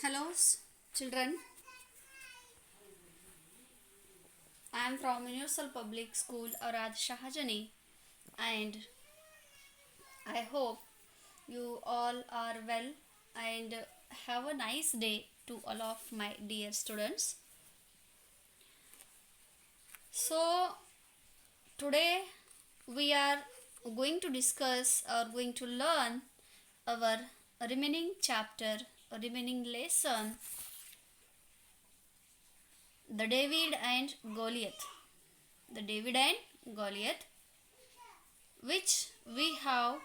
Hello, children. I am from Universal Public School, Arad Shahajani, and I hope you all are well and have a nice day to all of my dear students. So, today we are going to discuss or going to learn our remaining chapter, remaining lesson, the David and Goliath. The David and Goliath, which we have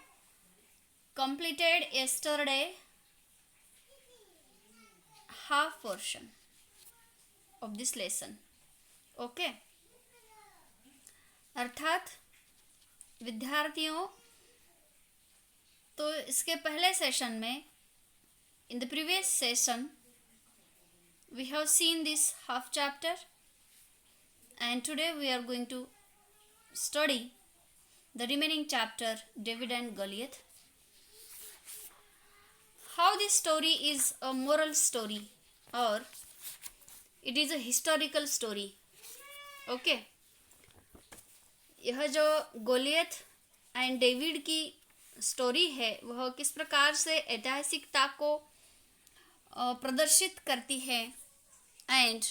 completed yesterday half portion of this lesson. Okay अर्थात विद्यार्थियों, तो इसके पहले session में in the previous session we have seen this half chapter, and today we are going to study the remaining chapter, David and Goliath. How this story is a moral story or it is a historical story. Okay, यह जो Goliath and David की story है वह किस प्रकार से ऐतिहासिकता को प्रदर्शित करती है एंड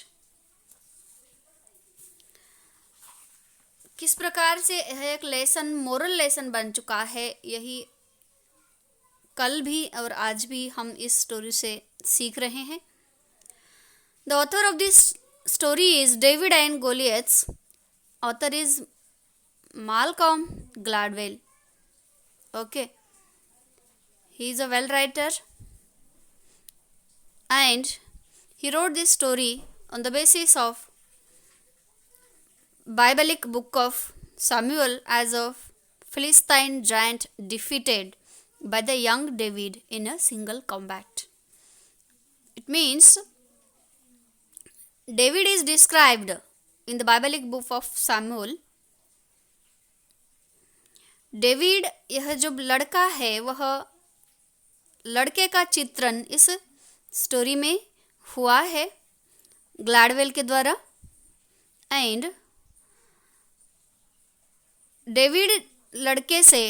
किस प्रकार से यह एक लेसन, मोरल लेसन बन चुका है, यही कल भी और आज भी हम इस स्टोरी से सीख रहे हैं. The author of this story is David and Goliaths. Author is Malcolm Gladwell. Okay, he is a well writer and he wrote this story on the basis of biblical book of Samuel as a Philistine giant defeated by the young David in a single combat. It means David is described in the biblical book of Samuel. David, यह जो लड़का है वह लड़के का चित्रण इस story में हुआ है ग्लैडवेल के द्वारा. एंड डेविड लड़के से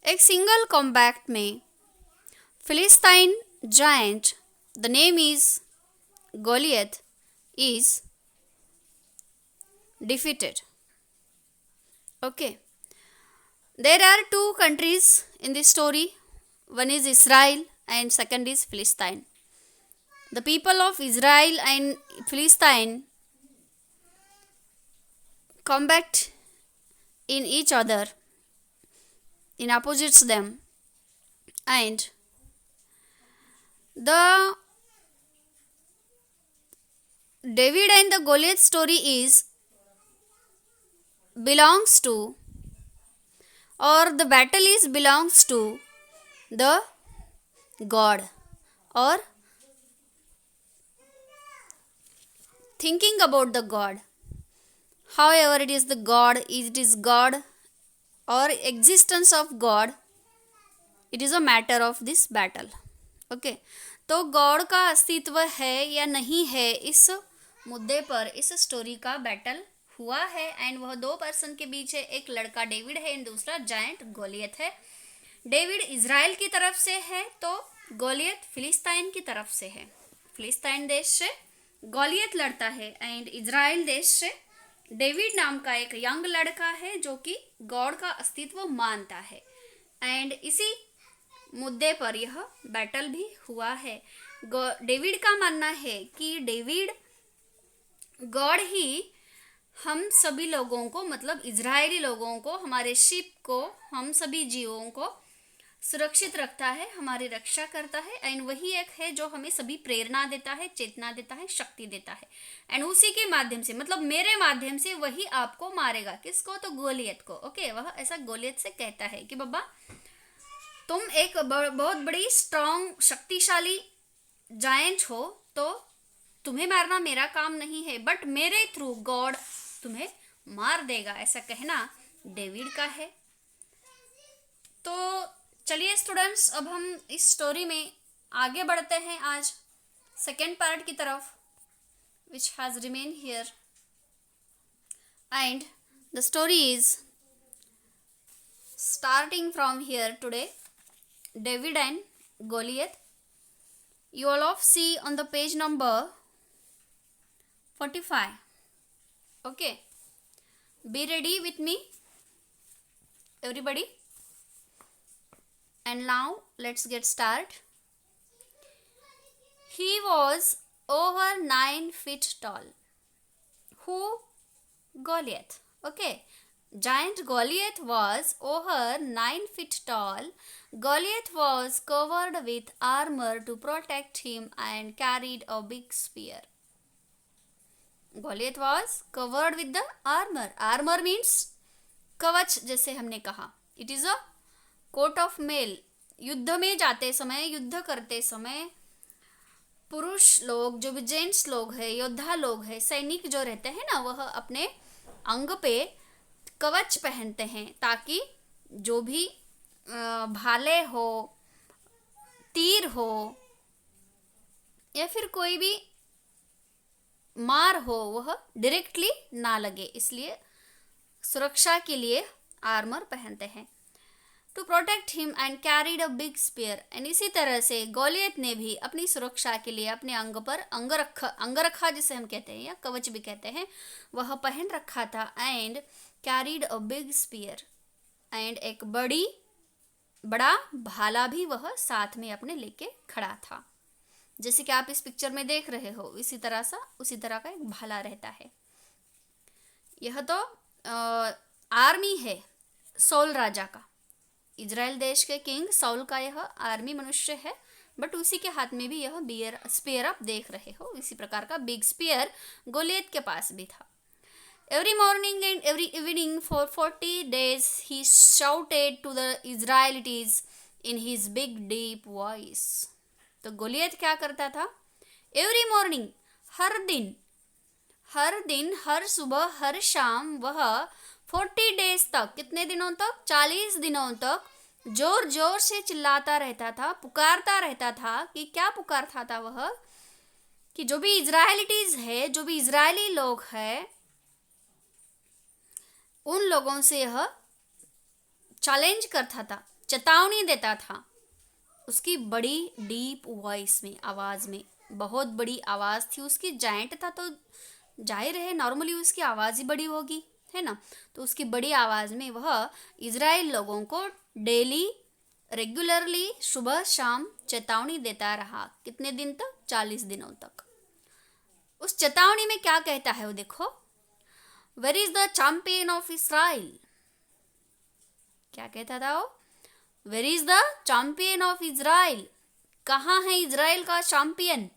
एक सिंगल कॉम्बैट में Philistine giant, the name is Goliath, is defeated. Okay, there are two countries in this story. One is Israel and second is Philistine. The people of Israel and Philistine combat in each other, in opposites them, and the David and the Goliath story is belongs to, or the battle is belongs to the God, or thinking about the God. However, it is the God, it is God or existence of God, it is a matter of this battle. Okay, तो God का अस्तित्व है या नहीं है, इस मुद्दे पर इस स्टोरी का बैटल हुआ है. एंड वह दो पर्सन के बीच है, एक लड़का डेविड है एंड दूसरा जायंट गोलियथ है. डेविड इज़राइल की तरफ से है तो गोलियथ फिलिस्ताइन की तरफ से है. फिलिस्ताइन देश से गोलियथ लड़ता है एंड इज़राइल देश से डेविड नाम का एक यंग लड़का है जो कि गॉड का अस्तित्व मानता है. एंड इसी मुद्दे पर यह बैटल भी हुआ है. डेविड का मानना है कि डेविड, गॉड ही हम सभी लोगों को, मतलब इजरायली लोगों को, हमारे शिप को, हम सभी जीवों को सुरक्षित रखता है, हमारी रक्षा करता है. एंड वही एक है जो हमें सभी प्रेरणा देता है, चेतना देता है, शक्ति देता है. एंड उसी के माध्यम से, मतलब मेरे माध्यम से वही आपको मारेगा. किसको? तो गोलियत को. ओके, वह ऐसा गोलियत से कहता है कि बाबा तुम एक बहुत बड़ी स्ट्रांग, शक्तिशाली जायंट हो, तो तुम्हें मारना मेरा काम नहीं है, बट मेरे थ्रू गॉड तुम्हें मार देगा, ऐसा कहना डेविड का है. तो चलिए स्टूडेंट्स, अब हम इस स्टोरी में आगे बढ़ते हैं आज सेकेंड पार्ट की तरफ, which has remained here, and the story is starting from here today. David and Goliath. You all of see on the page number 45. Okay, be ready with me, everybody. And now let's get started. He was over 9 feet tall. Who? Goliath. Okay. Giant Goliath was over 9 feet tall. Goliath was covered with armor to protect him and carried a big spear. Goliath was covered with the armor. Armor means कवच, जैसे हमने कहा. It is a coat of mail. युद्ध में जाते समय, युद्ध करते समय पुरुष लोग, जो भी जेंट्स लोग हैं, योद्धा लोग हैं, सैनिक जो रहते हैं ना, वह अपने अंग पे कवच पहनते हैं ताकि जो भी भाले हो, तीर हो या फिर कोई भी मार हो वह डायरेक्टली ना लगे, इसलिए सुरक्षा के लिए आर्मर पहनते हैं. To protect him and carried a big spear. And इसी तरह से गोलियत ने भी अपनी सुरक्षा के लिए अपने अंग पर अंगरखा जिसे हम कहते हैं या कवच भी कहते हैं, वह पहन रखा था. And carried a big spear. And एक बड़ा भाला भी वह साथ में अपने लेके खड़ा था. जैसे कि आप इस पिक्चर में देख रहे हो, उसी तरह का एक भाला रहता है. यह तो आर्मी है सौल राजा का. इजराइल देश के किंग साउल का यह आर्मी मनुष्य है, बट उसी के हाथ में भी यह स्पीयर आप देख रहे हो. इसी प्रकार का बिग स्पीयर गोलियत के पास भी था. Every morning and every evening for 40 days he shouted to the Israelites in his big deep voice. तो गोलियत क्या करता था? एवरी मॉर्निंग, हर दिन, हर सुबह, हर शाम वह 40 days तक, कितने दिनों तक? 40 दिनों तक जोर जोर से चिल्लाता रहता था, पुकारता रहता था. कि क्या पुकारता था वह? कि जो भी इजराइलिटीज है, जो भी इजरायली लोग हैं, उन लोगों से यह चैलेंज करता था, चेतावनी देता था. उसकी बड़ी डीप वॉइस में, आवाज में, बहुत बड़ी आवाज थी उसकी. जायंट था तो जाहिर है नॉर्मली उसकी आवाज ही बड़ी होगी, है ना. तो उसकी बड़ी आवाज में वह इजराइल लोगों को डेली, रेगुलरली, सुबह शाम चेतावनी देता रहा. कितने दिन तक? 40 दिनों तक. उस चेतावनी में क्या कहता है वो देखो. Where is the champion of Israel. क्या कहता था वो? Where is the champion of Israel. कहाँ है इजराइल का चैंपियन?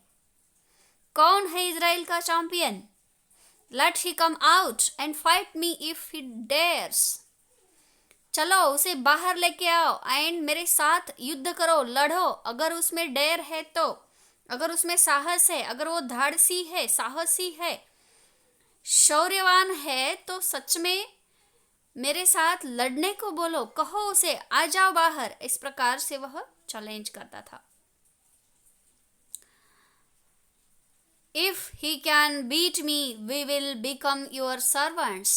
कौन है इजराइल का champion? Let he come out and fight me if he dares. चलो उसे बाहर लेके आओ एंड मेरे साथ युद्ध करो, लड़ो. अगर उसमें डेर है तो, अगर उसमें साहस है, अगर वो धाड़सी है, साहसी है, शौर्यवान है, तो सच में मेरे साथ लड़ने को बोलो, कहो उसे आ जाओ बाहर. इस प्रकार से वह चैलेंज करता था. If he can beat me, we will become your servants.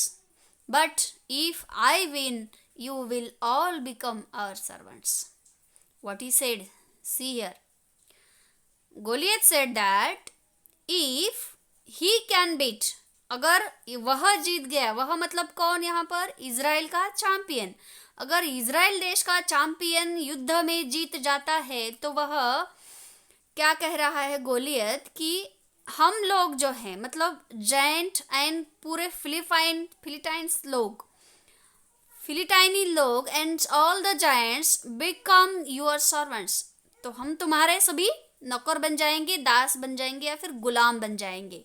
But if I win, you will all become our servants. What he said? See here. Goliath said that if he can beat, अगर वह जीत गया, वह मतलब कौन यहाँ पर? Israel का champion. अगर इजराइल देश का चैंपियन युद्ध में जीत जाता है तो वह क्या कह रहा है गोलियत? कि हम लोग जो हैं, मतलब जायंट एंड पूरे फिलिटाइनी लोग and all the giants become your servants. तो हम तुम्हारे सभी नौकर बन जाएंगे, दास बन जाएंगे या फिर गुलाम बन जाएंगे.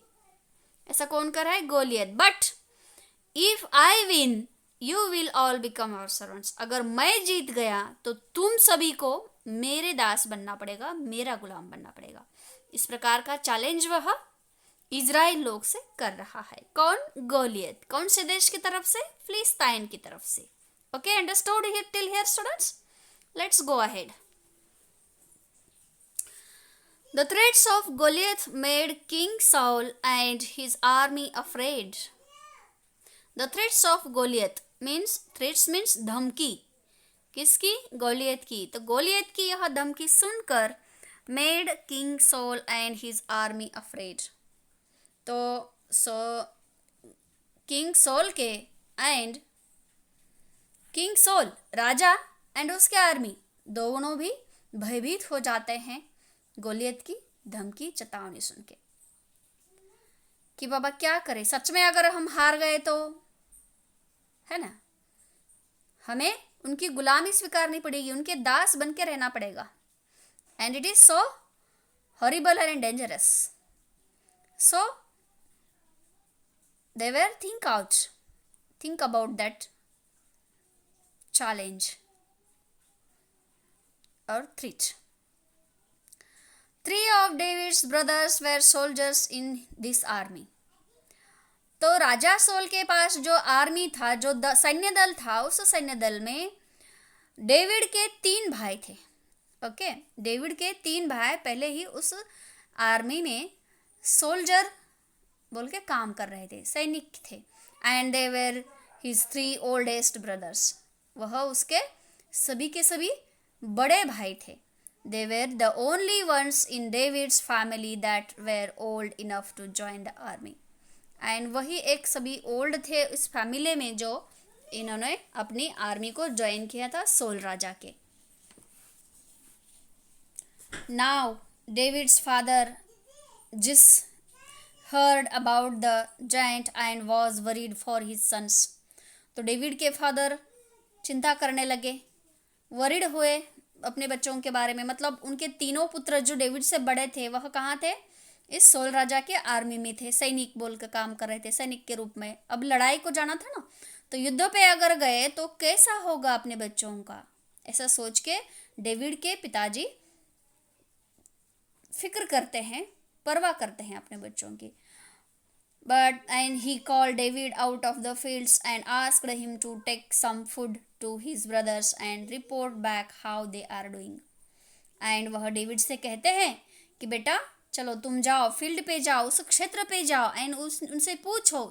ऐसा कौन कर रहा है? Goliath. But if I win, you will all become our servants. अगर मैं जीत गया तो तुम सभी को मेरे दास बनना पड़ेगा, मेरा गुलाम बनना पड़ेगा. इस प्रकार का चैलेंज वह इजराइल लोग से कर रहा है. कौन? गोलियत. कौन से देश की तरफ से? फिलिस्तीन की तरफ से. Okay, understood here till here students? Let's go ahead. The threats of Goliath made King Saul and his army afraid. The threats of Goliath means धमकी. किसकी? गोलियत की. तो गोलियत की यह धमकी सुनकर made King Saul and his army afraid. तो king sol के and king sol Raja and उसके आर्मी दोनों भी भयभीत हो जाते हैं गोलियत की धमकी चेतावनी सुन के कि बाबा क्या करें, सच में अगर हम हार गए तो, है ना, हमें उनकी गुलामी स्वीकारनी पड़ेगी, उनके दास बन के रहना पड़ेगा. And it is so horrible and dangerous. So they were think about that challenge or threat. 3 of David's brothers were soldiers in this army. तो राजा सोल के पास जो आर्मी था, जो सैन्य दल था, उस सैन्य दल में डेविड के 3 भाई थे. ओके, डेविड के 3 भाई पहले ही उस आर्मी में सोल्जर बोल के काम कर रहे थे, सैनिक थे. And they were his 3 oldest brothers. वह उसके सभी के सभी बड़े भाई थे. They were the only ones in David's family that were old enough to join the army. And वही एक सभी ओल्ड थे इस फैमिली में जो इन्होंने अपनी आर्मी को ज्वाइन किया था सोल राजा के. नाउ डेविड्स फादर जिस heard about the giant and was worried for his sons. तो डेविड के फादर चिंता करने लगे, वरीड हुए अपने बच्चों के बारे में. मतलब उनके तीनों पुत्र जो डेविड से बड़े थे वह कहाँ थे? इस सोल राजा के आर्मी में थे, सैनिक बोल कर काम कर रहे थे, सैनिक के रूप में. अब लड़ाई को जाना था ना, तो युद्ध पे अगर गए तो कैसा होगा अपने बच्चों का, ऐसा सोच के डेविड के पिताजी फिक्र करते हैं, परवाह करते हैं अपने बच्चों की. And he called David out of the fields and asked him to take some food to his brothers and report back how they are doing. And वह डेविड से कहते हैं कि बेटा चलो तुम जाओ, फील्ड पे जाओ, उस क्षेत्र पे जाओ एंड उनसे पूछो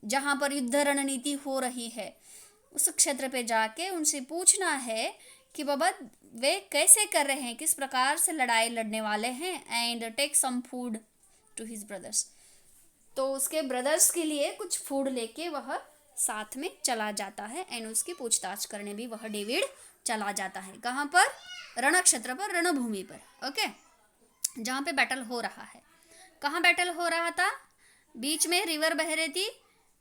जहाँ पर युद्ध रणनीति हो रही है, उस क्षेत्र पे जाके उनसे पूछना है कि बाबा वे कैसे कर रहे हैं, किस प्रकार से लड़ाई लड़ने वाले हैं. And take some food to his brothers. तो उसके ब्रदर्स के लिए कुछ फूड लेके वह साथ में चला जाता है एंड उसकी पूछताछ करने भी वह डेविड चला जाता है. कहाँ पर? रण क्षेत्र पर, रणभूमि पर. ओके, जहाँ पे बैटल हो रहा है. कहाँ बैटल हो रहा था? बीच में रिवर बह रही थी,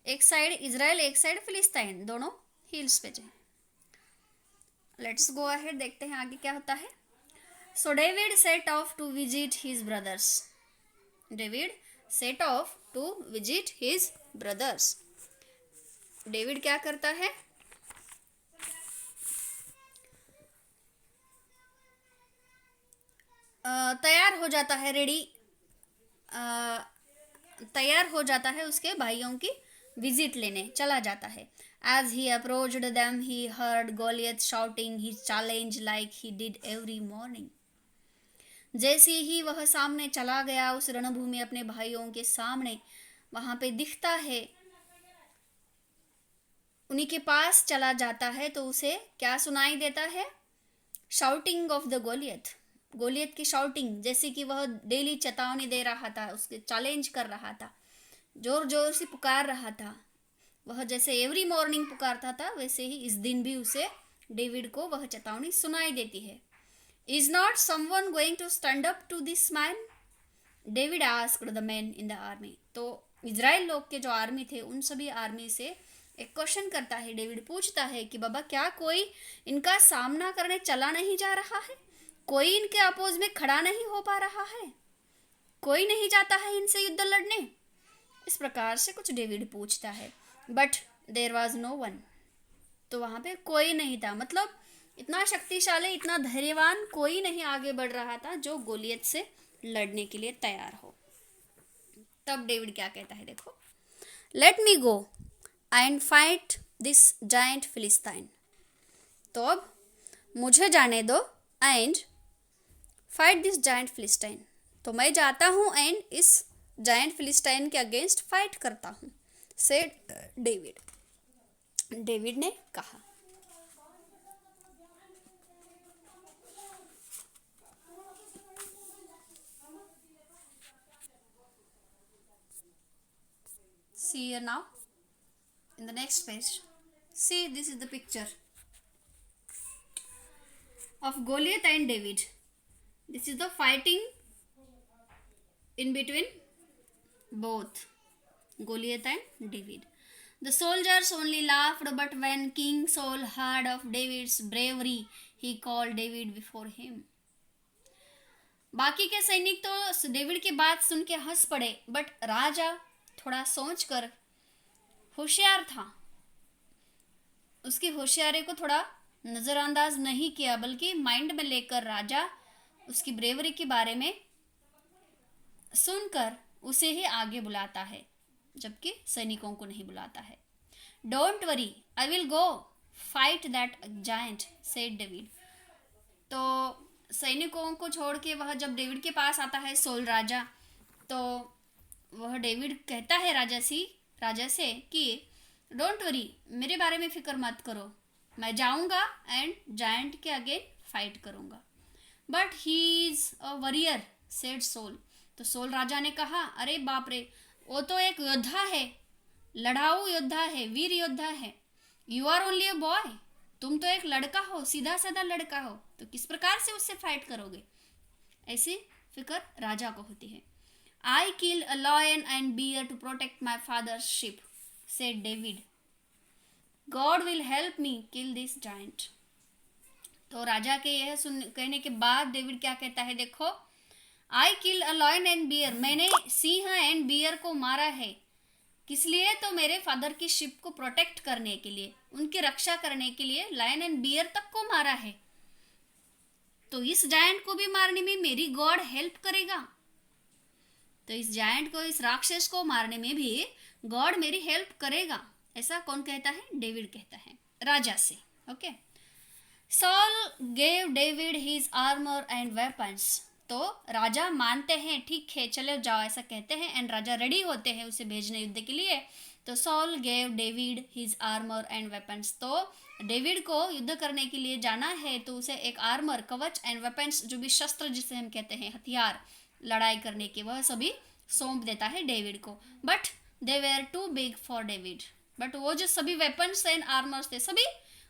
एक साइड इजराइल एक साइड फिलिस्तीन, दोनों हिल्स पे थे. लेट्स गो अहेड, देखते हैं आगे क्या होता है. So David set off to visit his brothers. David set off to visit his brothers. David क्या करता है? तैयार हो जाता है, रेडी तैयार हो जाता है, उसके भाइयों की विजिट लेने चला जाता है. As he approached them, he heard Goliath shouting his challenge like he did every morning. जैसे ही वह सामने चला गया उस रणभूमि अपने भाइयों के सामने, वहां पे दिखता है, उन्हीं के पास चला जाता है तो उसे क्या सुनाई देता है? Shouting of the Goliath. Goliath की शाउटिंग, जैसे कि वह डेली चेतावनी दे रहा था, उसके चैलेंज कर रहा था, जोर जोर से पुकार रहा था. वह जैसे एवरी मॉर्निंग पुकारता था वैसे ही इस दिन भी उसे डेविड को वह चेतावनी सुनाई देती है. Is not someone going to stand up to this man? David asked the man in the army. तो इजराइल लोग के जो आर्मी थे उन सभी आर्मी से एक क्वेश्चन करता है, डेविड पूछता है कि बाबा क्या कोई इनका सामना करने चला नहीं जा रहा है? कोई इनके अपोज में खड़ा नहीं हो पा रहा है? कोई नहीं जाता है इनसे युद्ध लड़ने? इस प्रकार से कुछ डेविड पूछता है. But there was no one. तो वहाँ पे कोई नहीं था, मतलब इतना शक्तिशाली, इतना धैर्यवान कोई नहीं आगे बढ़ रहा था जो गोलियत से लड़ने के लिए तैयार हो. तब डेविड क्या कहता है, देखो, late me go and fight this giant फिलिस्तीन. तो अब मुझे जाने दो एंड फाइट दिस जायंट फिलिस्तीन. तो मैं जाता हूँ एंड इस जायंट फिलिस्टाइन के अगेंस्ट फाइट करता हूँ, सेड डेविड। डेविड ने कहा। See here now in the next page. See, this is the picture of Goliath and David. This is the fighting in between both Goliath and David. The soldiers only laughed, but when King Saul heard of David's bravery, he called David before him. बाकी के सैनिक तो David की बात सुन के हंस पड़े, but राजा थोड़ा सोचकर होशियार था, उसकी होशियारी को थोड़ा नजरअंदाज नहीं किया, बल्कि माइंड में लेकर राजा उसकी ब्रेवरी के बारे में सुनकर उसे ही आगे बुलाता है, जबकि सैनिकों को नहीं बुलाता है। Don't worry, I will go fight that giant, said David. तो सैनिकों को छोड़ के वह जब डेविड के पास आता है सोल राजा, तो वह डेविड कहता है राजा से कि डोंट वरी, मेरे बारे में फिक्र मत करो, मैं जाऊंगा एंड जायंट के आगे फाइट करूंगा। But he is a warrior, said Saul. तो सोल राजा ने कहा, अरे बाप रे, वो तो एक योद्धा है, लड़ाऊ योद्धा है, वीर योद्धा है। You are only a boy, तुम तो एक लड़का हो, सीधा साधा लड़का हो, तो किस प्रकार से उससे फाइट करोगे? ऐसी फिक्र राजा को होती है। I kill a lion and bear to protect my father's ship, said David. God will help me kill this giant. तो राजा के यह कहने के बाद डेविड क्या कहता है, देखो, आई kill a lion and beer, मैंने सिंह एंड बियर को मारा है। किस लिए? तो मेरे फादर की शिप को प्रोटेक्ट करने के लिए, उनकी रक्षा करने के लिए लायन एंड बियर तक को मारा है। तो इस जायंट को भी मारने में मेरी गॉड हेल्प करेगा। तो इस जायंट को, इस राक्षस को मारने में भी गॉड मेरी हेल्प करेगा। ऐसा कौन कहता है? डेविड कहता है राजा से। Okay. Saul gave David his armour and weapons. तो राजा मानते हैं, ठीक है चले जाओ, ऐसा कहते हैं, एंड राजा रेडी होते हैं उसे भेजने युद्ध के लिए। तो Saul gave David his armour and weapons. तो डेविड को युद्ध करने के लिए जाना है, तो उसे एक आर्मर, कवच, एंड वेपन्स, जो भी शस्त्र जिसे हम कहते हैं, हथियार लड़ाई करने के, वह सभी सौंप देता है डेविड को। But they were too big for David. But वो जो सभी वेपन्स एंड आर्मर्स थे, सभी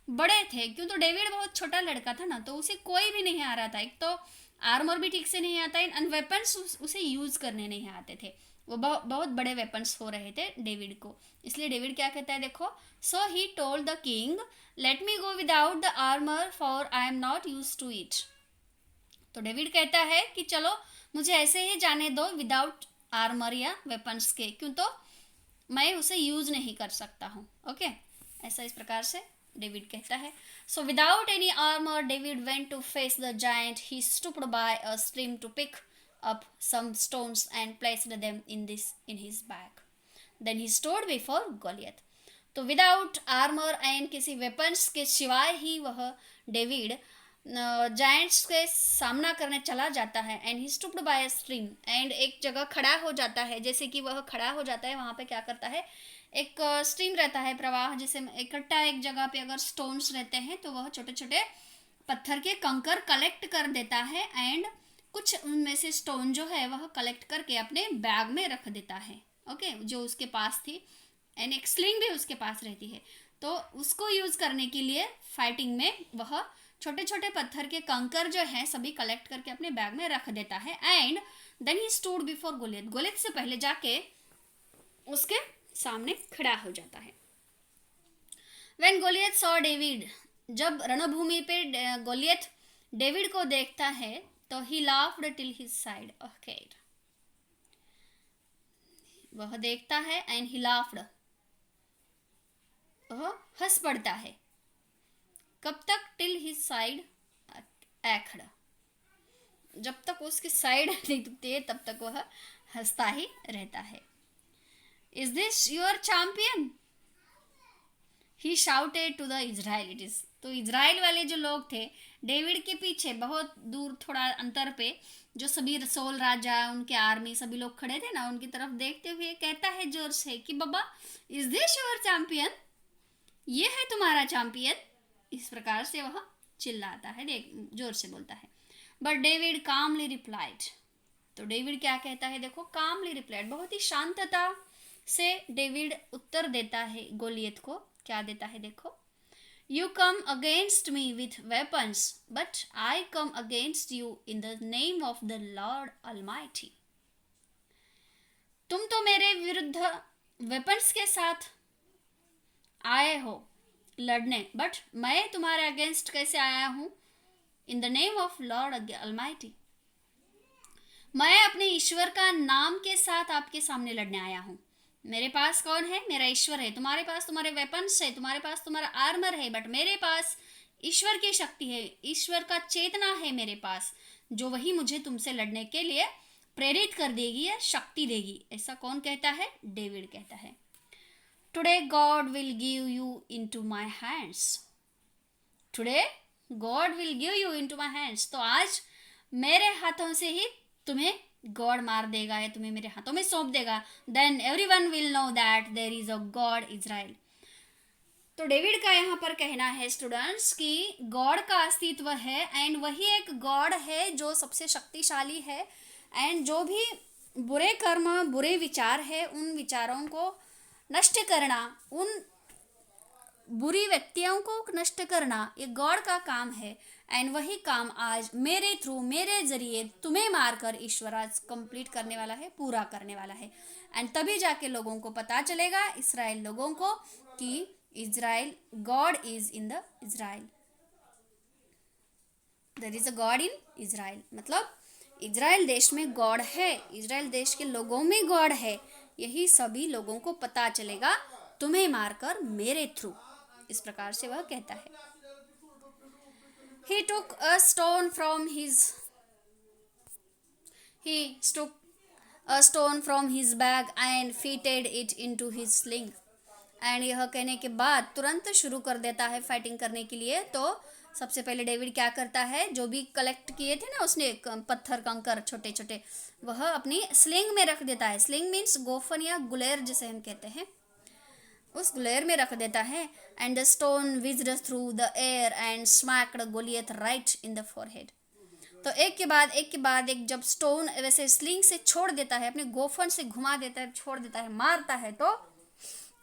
बड़े थे। क्यों? तो डेविड बहुत छोटा लड़का था ना, तो उसे कोई भी नहीं आ रहा था। एक तो आर्मर भी ठीक से नहीं आता है, एंड वेपन्स उसे यूज करने नहीं आते थे। वो बहुत बड़े वेपन्स हो रहे थे डेविड को। इसलिए डेविड क्या कहता है, देखो, so he told the king, let me go without the armour for I am not use to it. तो डेविड कहता है कि चलो मुझे ऐसे ही जाने दो विदाउट आर्मर या वेपन्स के, क्यों? तो मैं उसे यूज नहीं कर सकता हूँ। ओके, ऐसा इस प्रकार से डेविड कहता है। So without any armour David went to face the giant. He stooped by a stream to pick up some stones and placed them in his bag. Then he stood before Goliath. तो without armour and किसी weapons के सिवाय ही वह David giants के सामना करने चला जाता है। And he stooped by a stream, and एक जगह खड़ा हो जाता है। जैसे कि वह खड़ा हो जाता है, वहाँ पे क्या करता है, एक स्ट्रीम रहता है, प्रवाह, जैसे इकट्ठा एक जगह पे अगर स्टोन्स रहते हैं तो वह छोटे छोटे पत्थर के कंकर कलेक्ट कर देता है, एंड कुछ उनमें से स्टोन जो है वह कलेक्ट करके अपने बैग में रख देता है। ओके, जो उसके पास थी, एंड एक स्लिंग भी उसके पास रहती है। तो उसको यूज करने के लिए फाइटिंग में वह छोटे छोटे पत्थर के कंकर जो है सभी कलेक्ट करके अपने बैग में रख देता है। And then he stood before Goliath. Goliath से पहले जाके उसके सामने खड़ा हो जाता है। व्हेन गोलियत सॉ डेविड, जब रणभूमि पे गोलियत डेविड को देखता है, तो he laughed till his side ahead. वह देखता है and he laughed, वह हंस पड़ता है। कब तक? till his side ached, जब तक उसकी साइड नहीं दुखती है तब तक वह हंसता ही रहता है। Is this your champion? He shouted to the Israelites. तो इजराइल वाले जो लोग थे, डेविड के पीछे बहुत दूर थोड़ा अंतर पे जो सभी रसोल राजा, उनके आर्मी, सभी लोग खड़े थे ना, उनकी तरफ देखते हुए कहता है जोर से कि बाबा, इज दिस योर चैंपियन? ये है तुम्हारा चैंपियन? इस प्रकार से वह चिल्लाता है, देख जोर से बोलता है। But David calmly replied. तो डेविड क्या कहता है, देखो, कामली रिप्लाइड, बहुत ही शांतता से डेविड उत्तर देता है गोलियत को। क्या देता है, देखो, you come against me with weapons, but I come against you in the name of the Lord almighty. तुम तो मेरे विरुद्ध वेपन्स के साथ आए हो लड़ने, बट मैं तुम्हारे अगेंस्ट कैसे आया हूं? In the name of Lord almighty. मैं अपने ईश्वर का नाम के साथ आपके सामने लड़ने आया हूं। मेरे पास कौन है? मेरा ईश्वर है। तुम्हारे पास तुम्हारे वेपन्स है, तुम्हारे पास तुम्हारा आर्मर है, बट मेरे पास ईश्वर की शक्ति है, ईश्वर का चेतना है मेरे पास, जो वही मुझे तुमसे लड़ने के लिए प्रेरित कर देगी या शक्ति देगी। ऐसा कौन कहता है? डेविड कहता है। Today God will give you into my hands. Today God will give you into my hands. तो आज मेरे हाथों से ही तुम्हें गॉड मार देगा या तुम्हें मेरे हाथों में सौंप देगा। Then everyone will know that there is a god Israel. तो डेविड का यहाँ पर कहना है स्टूडेंट्स कि गॉड का अस्तित्व है, एंड वही एक गॉड है जो सबसे शक्तिशाली है, एंड जो भी बुरे कर्म, बुरे विचार है, उन विचारों को नष्ट करना, उन बुरी व्यक्तियों को नष्ट करना, ये गॉड का काम है। एंड वही काम आज मेरे थ्रू, मेरे जरिए तुम्हें मारकर ईश्वर आज कंप्लीट करने वाला है, पूरा करने वाला है। एंड तभी जाके लोगों को पता चलेगा, इस्राएल लोगों को, कि Israel, god is in the Israel, there is a god in Israel. मतलब इजराइल देश में गॉड है, इजराइल देश के लोगों में गॉड है। यही सभी लोगों को पता चलेगा तुम्हें मारकर मेरे थ्रू। इस प्रकार से वह कहता है। He took a stone from his bag and fitted it into his sling. And यह कहने के बाद तुरंत शुरू कर देता है फाइटिंग करने के लिए। तो सबसे पहले डेविड क्या करता है, जो भी कलेक्ट किए थे ना उसने पत्थर, कंकर छोटे छोटे, वह अपनी स्लिंग में रख देता है। स्लिंग मीन्स गोफन या गुलेर जिसे हम कहते हैं, उस गुलेर में रख देता है। And the stone whizzed through the air and smacked Goliath right in the forehead. तो एक के बाद एक जब स्टोन वैसे स्लिंग से छोड़ देता है, अपने गोफन से घुमा देता है, छोड़ देता है, मारता है, तो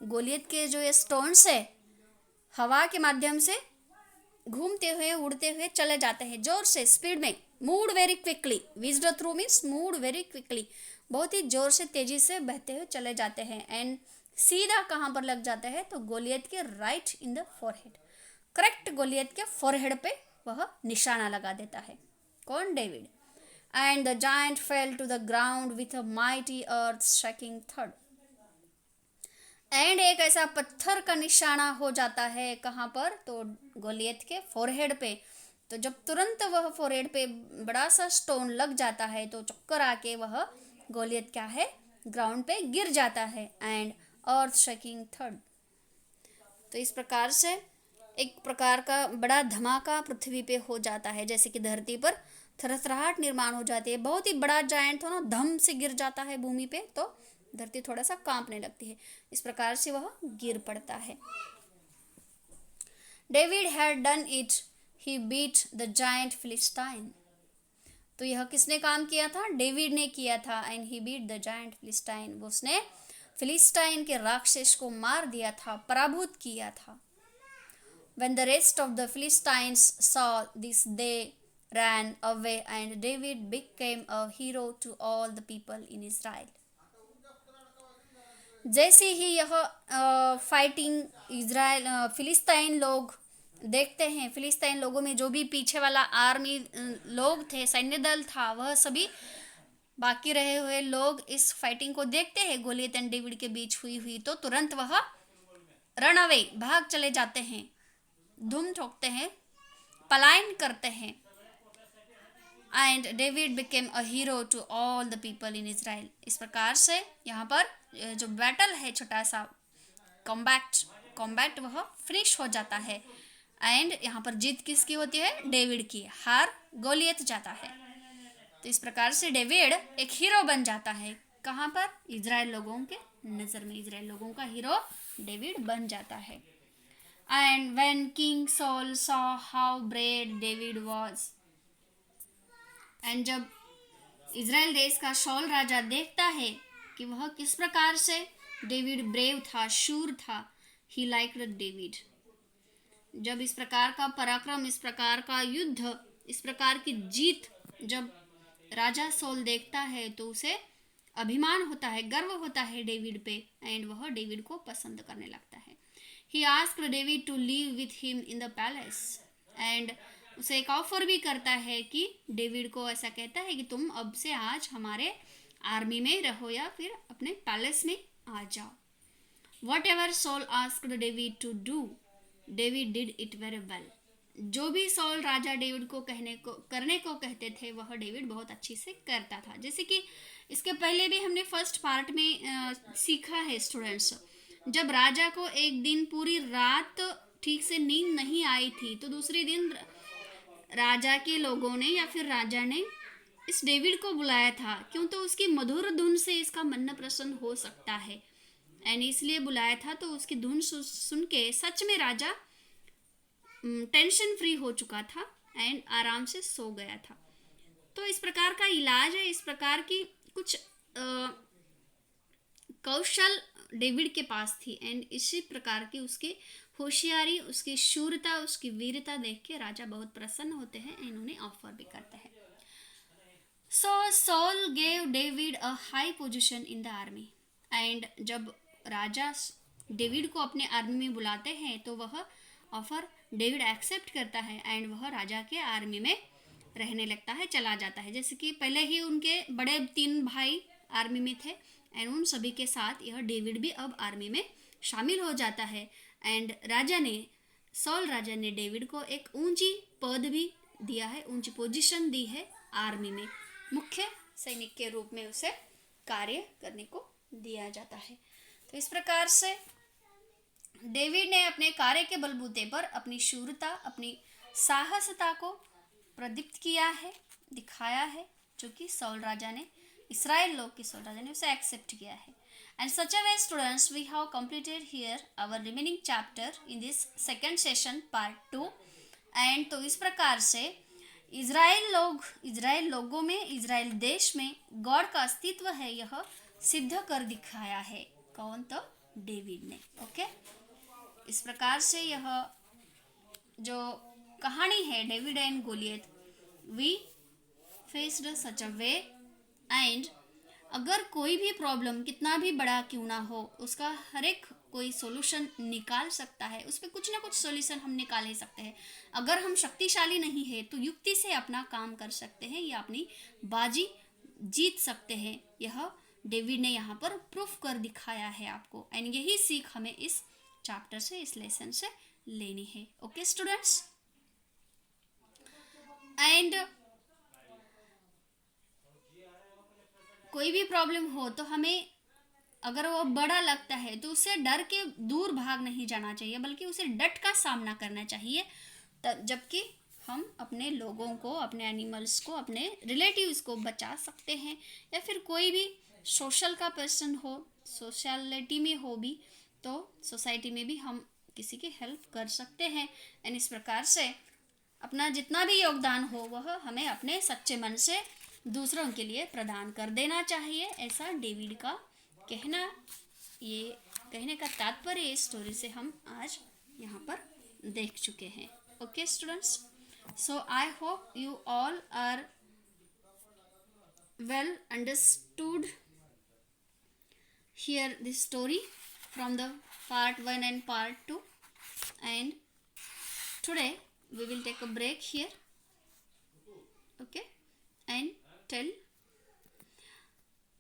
गोलियत के जो ये स्टोन्स है हवा के माध्यम से घूमते हुए, उड़ते हुए चले जाते हैं, जोर से, स्पीड में, moved very quickly. Whizzed through means moved very quickly, बहुत ही जोर से, तेजी से बहते हुए चले जाते हैं। एंड सीधा कहाँ पर लग जाता है? तो गोलियत के right in the forehead, correct Goliath के फोरहेड पे वह निशाना लगा देता है। कौन? David. And the giant fell to the ground with a mighty earth shaking थर्ड। एंड एक ऐसा पत्थर का निशाना हो जाता है, कहाँ पर? तो गोलियत के फोरहेड पे। तो जब तुरंत वह फोरहेड पे बड़ा सा स्टोन लग जाता है, तो चक्कर आके वह गोलियत क्या है, ग्राउंड पे गिर जाता है। And earth shaking third. तो इस प्रकार से एक प्रकार का बड़ा धमाका पृथ्वी पे हो जाता है, जैसे कि धरती पर थरथराहट निर्माण हो जाती है। बहुत ही बड़ा जायंट हो ना, धम से गिर जाता है भूमि पे, तो धरती थोड़ा सा कांपने लगती है। इस प्रकार से वह गिर पड़ता है। David had done it, he beat the giant Philistine. तो यह किसने काम किया था? डेविड ने किया था। And he beat the giant Philistine, उसने फिलिस्टाइन के राक्षस को मार दिया था, पराभूत किया था। When the rest of the Philistines saw this, they ran away, and David became a hero to all the people in Israel. जैसे ही यह फाइटिंग इजराइल फिलिस्तीन लोग देखते हैं, फिलिस्तीन लोगों में जो भी पीछे वाला आर्मी लोग थे, सैन्य दल था, वह सभी बाकी रहे हुए लोग इस फाइटिंग को देखते हैं गोलियत एंड डेविड के बीच हुई, तो तुरंत वह रन अवे, भाग चले जाते हैं, धूम ठोकते हैं, पलायन करते हैं। And David became a hero to all the people in Israel. इस प्रकार से यहाँ पर जो बैटल है, छोटा सा कॉम्बैक्ट कॉम्बैट वह फिनिश हो जाता है। एंड यहाँ पर जीत किसकी होती है? डेविड की। हार गोलियत जाता है। तो इस प्रकार से डेविड एक हीरो बन जाता है। कहाँ पर? इजराइल लोगों के नज़र में इजराइल लोगों का हीरो डेविड बन जाता है। And when king sol saw how brave David was, and जब इजराइल देश का शॉल राजा देखता है कि वह किस प्रकार से डेविड ब्रेव था, शूर था, ही लाइक्ड डेविड। जब इस प्रकार का पराक्रम, इस प्रकार का युद्ध, इस प्रकार की जीत जब राजा सॉल देखता है तो उसे अभिमान होता है, गर्व होता है डेविड पे, एंड वह डेविड को पसंद करने लगता है। He asked David to live with him in the palace, and उसे एक ऑफर भी करता है कि डेविड को ऐसा कहता है कि तुम अब से आज हमारे आर्मी में रहो या फिर अपने पैलेस में आ जाओ। Whatever Saul asked David to do, David did it very well. जो भी सॉल राजा डेविड को करने को कहते थे वह डेविड बहुत अच्छी से करता था। जैसे कि इसके पहले भी हमने फर्स्ट पार्ट में सीखा है स्टूडेंट्स, जब राजा को एक दिन पूरी रात ठीक से नींद नहीं आई थी तो दूसरे दिन राजा के लोगों ने या फिर राजा ने इस डेविड को बुलाया था, क्यों? तो उसकी मधुर धुन से इसका मन प्रसन्न हो सकता है, एंड इसलिए बुलाया था। तो उसकी धुन सुन के सच में राजा टेंशन फ्री हो चुका था एंड आराम से सो गया था। तो इस प्रकार का इलाज है, इस प्रकार की कुछ कौशल डेविड के पास थी, एंड इसी प्रकार की उसकी होशियारी, उसकी शूरता, उसकी वीरता देख के राजा बहुत प्रसन्न होते हैं एंड उन्हें ऑफर भी करते हैं। So Saul gave David a high position in the army, and जब राजा डेविड को अपने आर्मी में बुलाते हैं तो वह ऑफर डेविड एक्सेप्ट करता है एंड वह राजा के आर्मी में रहने लगता है, चला जाता है। जैसे कि पहले ही उनके बड़े 3 भाई आर्मी में थे एंड उन सभी के साथ यह डेविड भी अब आर्मी में शामिल हो जाता है। एंड सॉल राजा ने डेविड को एक ऊंची पद भी दिया है, ऊंची पोजीशन दी है आर्मी में, मुख्य सैनिक के रूप में उसे कार्य करने को दिया जाता है। तो इस प्रकार से डेविड ने अपने कार्य के बलबूते पर अपनी शूरता, अपनी साहसता को प्रदीप्त किया है, दिखाया है, जो कि सॉल राजा ने, इस्राएल लोग के सॉल राजा ने उसे एक्सेप्ट किया है। And such a way students we have completed here our remaining chapter in this second session part 2। And तो इस प्रकार से इजराइल लोगों में, इजराइल देश में गॉड का अस्तित्व है, यह सिद्ध कर दिखाया है। कौन? तो डेविड ने। ओके, इस प्रकार से यह जो कहानी है David and Goliath, we faced such a way, and अगर कोई भी प्रॉब्लम कितना भी बड़ा क्यों ना हो, उसका हर एक कोई सॉल्यूशन निकाल सकता है, उस पर कुछ ना कुछ सॉल्यूशन हम निकाल ही सकते हैं। अगर हम शक्तिशाली नहीं है तो युक्ति से अपना काम कर सकते हैं या अपनी बाजी जीत सकते हैं। यह डेविड ने यहाँ पर प्रूफ कर दिखाया है आपको, एंड यही सीख हमें इस चैप्टर से, इस लेसन से लेनी है। ओके स्टूडेंट्स, एंड कोई भी प्रॉब्लम हो तो हमें अगर वो बड़ा लगता है तो उससे डर के दूर भाग नहीं जाना चाहिए, बल्कि उसे डट का सामना करना चाहिए। जबकि हम अपने लोगों को, अपने एनिमल्स को, अपने रिलेटिव्स को बचा सकते हैं, या फिर कोई भी सोशल का पर्सन हो, सोशलिटी में हो भी, तो सोसाइटी में भी हम किसी की हेल्प कर सकते हैं। एंड इस प्रकार से अपना जितना भी योगदान हो वह हमें अपने सच्चे मन से दूसरों के लिए प्रदान कर देना चाहिए, ऐसा डेविड का कहना। ये कहने का तात्पर्य इस स्टोरी से हम आज यहाँ पर देख चुके हैं। Okay students, so I hope you all are well understood here this story from the part 1 and part 2, and today we will take a break here, okay, and tell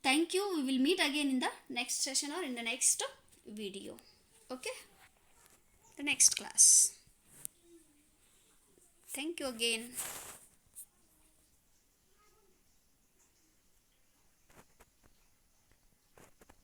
thank you. We will meet again in the next session or in the next video, okay, the next class. Thank you again.